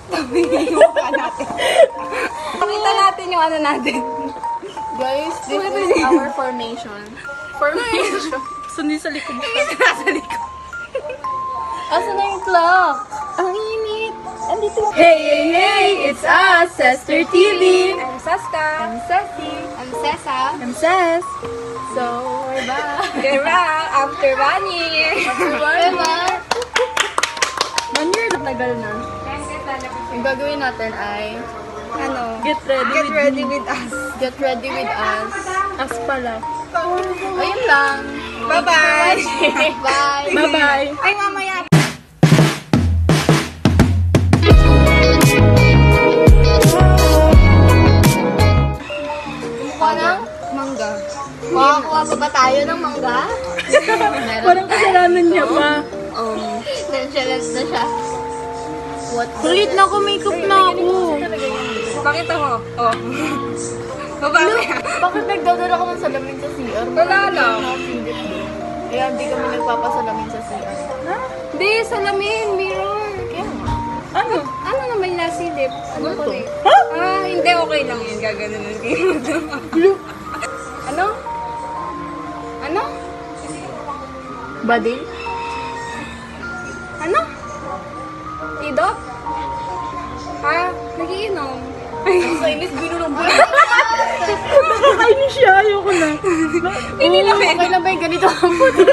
Yung mukha natin. Pakita natin yung ano natin. Guys, this is our formation. Formation. Sundi sa likod. Nasa likod. Asa na yung clock? Ang init. Andito. Hey, hey, hey! It's us, Sester TV! I'm Saska. I'm Sassy. I'm Sessa. I'm Sass. So, we're back. We're back after 1 year. Diba? 1 year na tagal na. Yung gagawin natin ay Ano? Get ready Get with ready me. with us. get ready with us. As pala. Ayun lang. Bye-bye. Bye. Bye-bye. Ay, mamaya. Kumuha ng Mangga. makakuha pa ba tayo ng mangga? Meron Parang kasalanan niya pa. Nonchalant na siya. What? Kulit na ako, makeup na ako. Pakita mo. Oh. Babae. Bakit nagdadala ka ng salamin sa CR? Wala lang. Kaya hindi kami nagpapasalamin sa CR. Hindi, salamin, mirror. Kaya nga. Ano? Ano naman nasilip? Ano Ano ko to? eh? Ah, hindi, okay lang yun. Gaganunin ko yun. Ano? Ano? Bading? Ano? Idot? Ah, nagiinom. Ang kainis, binulong buhay. Nakakainis siya, ayoko na. Hindi lang eh. Okay lang ba yung ganito ang puto?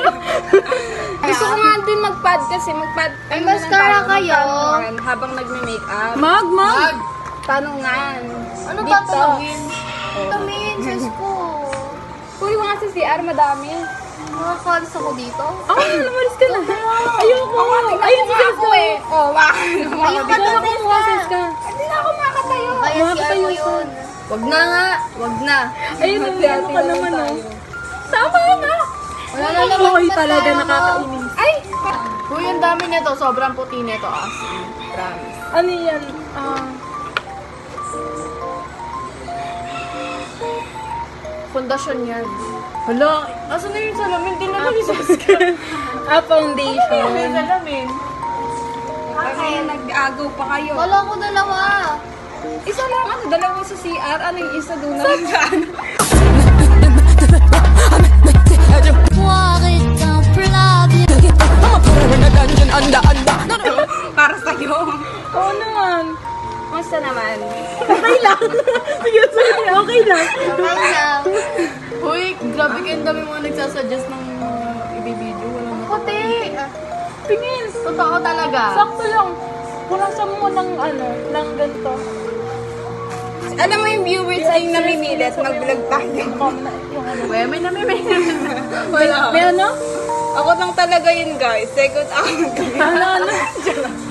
Gusto ko nga din mag-pad kasi mag-pad. Ay, ano na mascara tayo, kayo. magtanungan habang nagme-makeup. Mag! Tanungan. Ano Dito. tatanungin? Tamin, sa school. Uy, mga sa CR, madami. Nakakalis ako dito. Ako na, namalis ka na. Ayoko. Ayun si Saska. Oh, wow. Ayun ka Ikaw na tamis kumuha, ka. Saska. Hindi na ako makatayo. Kaya Mga CR tayo mo yun. Wag na nga. Wag na. Ayun, ano ka naman, oh. Tama na. Wala na naman Hoy, mascara talaga mo. nakakainis. Ay! Uy, ang dami nito. Sobrang puti nito, as. Promise. Ano yan? Pundasyon yan. Hala, asa na yung salamin? Di na lang yung Foundation. salamin. Kasi nag-agaw pa kayo. Wala ko dalawa. Isa lang, ano, dalawa sa CR. Ano yung isa doon na lang sa ano? Para sa'yo. Oo naman. Kumusta naman? Okay lang. Sige, sorry. Okay lang. Okay lang. Uy, grabe kayo. Ang dami mga nagsasuggest ng ibibideo. Wala na. Puti. Tingin. Totoo talaga. Sakto lang. Pulasan mo ng ano, ng ganito. Alam mo yung viewers ay namimilit, mag-vlog tayo. Yung ano. Uy, may namimay. Wala. May ano? Ako lang talaga yun, guys. Second account ko. Ano?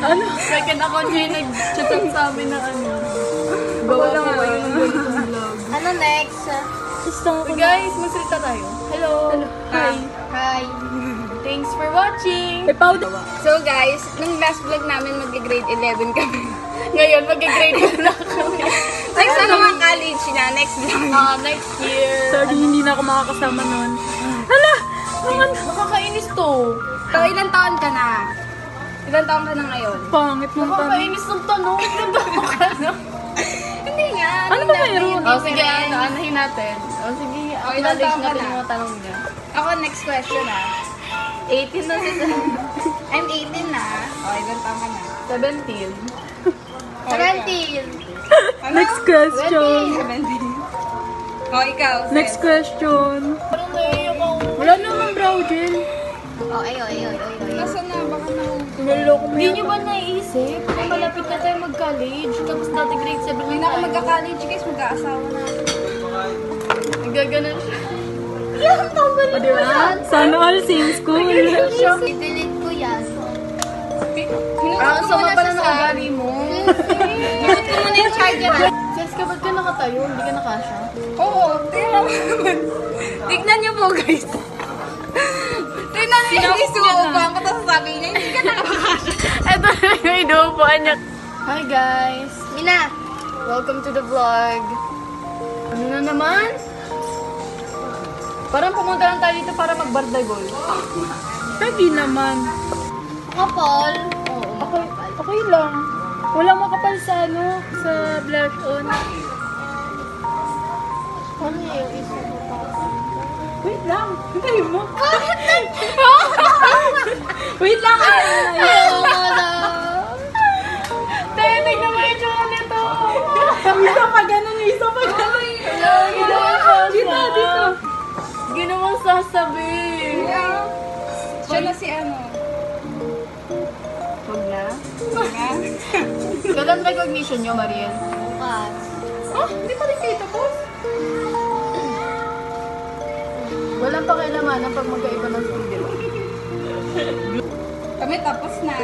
Ano? Second account niya yung nag-chat sa amin na ano. Gawa ko kayo ng ganitong vlog. Ano next? Gusto ko Uy, guys, magsalita tayo. Hello. Hi. Hi. Thanks for watching. May powder. So, guys, nung last vlog namin, mag-grade 11 kami. Ngayon, mag-grade na kami. Next na naman college na, next vlog. Next year. Sorry, hindi na ako makakasama noon. Hala! Nakakainis to. So, ilang taon ka na? Ilang taon ka na ngayon? Pangit mong tanong. Nakakainis ng tanong. Nandito ka na. Hindi nga. Ano ba mayroon? Oh, sige, anahin natin. Oh, sige, ilang acknowledge taon ka natin na? yung mga tanong niya. Ako, next question 18 na siya. I'm 18 na. O, ilang taon ka na? 17. O, 17. Ano? Next question. 17. O, ikaw. Next question. Parang naiiyak ako. Wala naman brow gel. Oh, ayo. Nasaan na? Baka nahulog. Niloloko mo Hindi yun. nyo ba naisip? Kung malapit na tayo mag-college, tapos dati grade 7 Hindi na na ako tayo. magka-college, guys. Mag-aasawa na. Nagaganan siya. O, diba? Sana all same school. I-delete ko yan. Hinunod ko muna pa sa ng ugali mo. Hinunod ko muna yung charger. Sis, ba't ka nakatayo? Hindi ka nakasya? Oo, tingnan mo naman. Tignan niyo po, guys. Tignan niyo yung isuupan ko, tapos sabi niya, hindi ka nakakasya. Ito na yung inuupuan niya. Hi guys! Mina! Welcome to the vlog. Ano na naman? Parang pumunta lang tayo dito para mag-bardagol. Pwede naman. Kapal? Oo. Okay lang. Walang makapal sa ano, sa blush on. Ano yung isa mo pa? Wait lang. Hintayin mo. Wait lang. Tayo, tignan mo yung tsura nito. Isa pa ganun, isa pa ganun. Dito, dito. Hindi naman sasabihin. Siya na si ano. Huwag na. Kailan recognition nyo, Mariel? Bukas. Oh, hindi pa rin kayo tapos. Walang pakialamanan pag magkaiba ng school, di ba? Kami tapos na.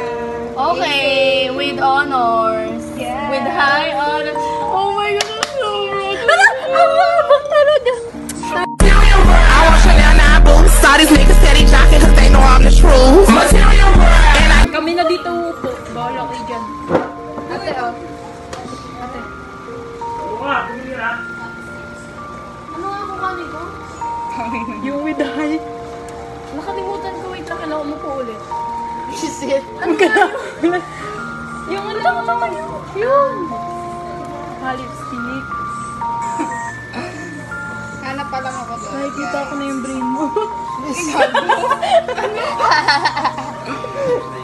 Okay, with honors. Yeah. With high honors. Oh my God, I'm so proud. Talaga. I want Chanel 9 boots. Saw these niggas steady jocking cause they know I'm the truth. Material world. And I Kami na dito upo. Bahala kayo dyan. Ate, oh. Ate. Ano nga kukanin ko? Yung with high. Nakalimutan ko. Wait lang, kailangan mo po ulit. Shit. Ano ka na? Yung ano naman yun? Yun. Lipstick. Hanap pa lang ako doon. Nakikita ko na yung brain mo.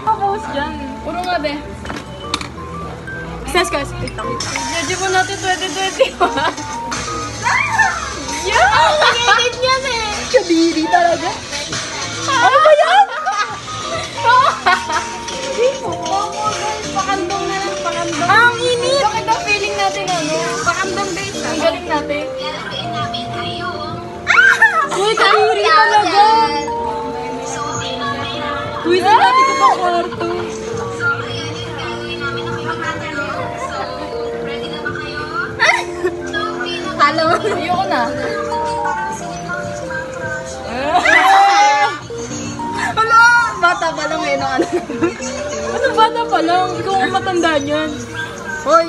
Tapos dyan. Puro nga, be. Success guys. Wait lang. Judge mo natin 2021. Yeah! Nag-edit yan eh! Kadiri talaga. Ano ba yan? Pakandong na lang, pakandong. Ang init! Bakit ang feeling natin ano? Pakandang days Ang galing natin. Uy, kadiri talaga. Uy, sinabi ko pa kwarto. Kala mo. Ayoko na. Hala! Bata pa lang eh, no, ano. Ano bata pa lang? Ikaw ang matanda niyan. Hoy!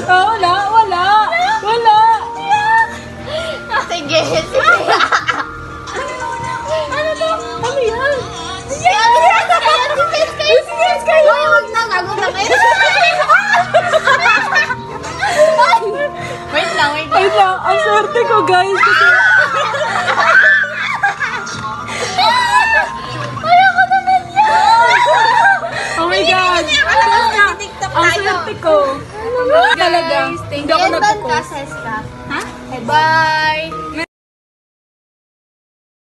Ah, wala, wala. Wala. Sige, sige. Ano to? Ano yan? Hoy, huwag na, gago na kayo. Wait lang, wait lang. Wait lang, ang swerte ko guys. Kasi oh my God! Ang swerte ko. Talaga. Guys, thank Hindi ako you. nagpo-post. Ha? Bye!